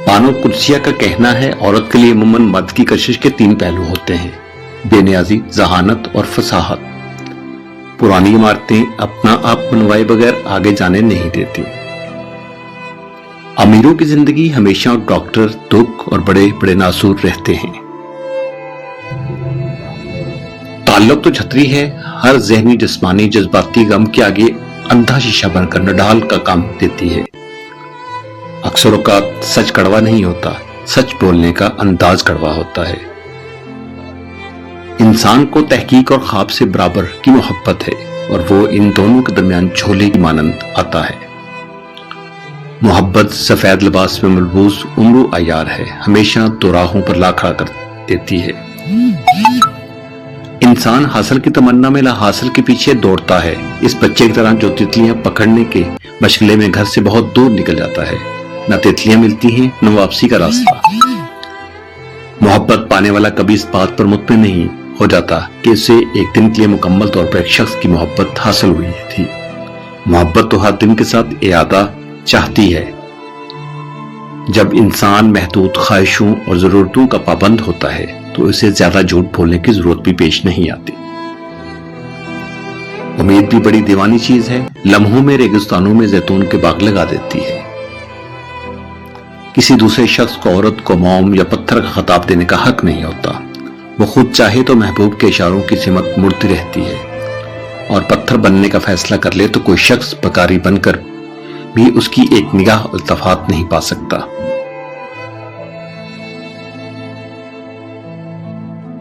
बानो कुर्सिया का कहना है, औरत के लिए अमूमन मर्द की कशिश के 3 पहलू होते हैं: बेनियाजी, जहानत और फसाहत। पुरानी इमारतें अपना आप बनवाए बगैर आगे जाने नहीं देती। अमीरों की जिंदगी हमेशा डॉक्टर, दुख और बड़े बड़े नासूर रहते हैं। ताल्लुक तो छतरी है, हर जहनी, जिस्मानी, जज्बाती गम के आगे अंधा शीशा बनकर नडाल का काम देती है। अक्सर औकात सच कड़वा नहीं होता, सच बोलने का अंदाज कड़वा होता है। इंसान को तहकीक और ख्वाब से बराबर की मोहब्बत है और वो इन दोनों के दरमियान झोले की मानंद आता है। मोहब्बत सफेद लिबास में मलबूस उम्र अयार है, हमेशा दोराहों पर ला खड़ा कर देती है। इंसान हासिल की तमन्ना में ला हासिल के पीछे दौड़ता है, इस बच्चे की तरह जो तितलियां पकड़ने के मशगले में घर से बहुत दूर निकल जाता है। न तितलियां मिलती हैं, न वापसी का रास्ता। मोहब्बत पाने वाला कभी इस बात पर मुतमिन नहीं हो जाता कि उसे एक दिन के लिए मुकम्मल तौर पर एक शख्स की मोहब्बत हासिल हुई थी। मोहब्बत तो हर दिन के साथ इयादा चाहती है। जब इंसान महदूद ख्वाहिशों और जरूरतों का पाबंद होता है तो उसे ज्यादा झूठ बोलने की जरूरत भी पेश नहीं आती। उम्मीद भी बड़ी दीवानी चीज है, लम्हों में रेगिस्तानों में जैतून के बाग लगा देती है। किसी दूसरे शख्स को औरत को मोम या पत्थर का खिताब देने का हक नहीं होता। वो खुद चाहे तो महबूब के इशारों की सिमत मुड़ती रहती है, और पत्थर बनने का फैसला कर ले तो कोई शख्स बकारी बनकर भी उसकी एक निगाह इल्तफात नहीं पा सकता।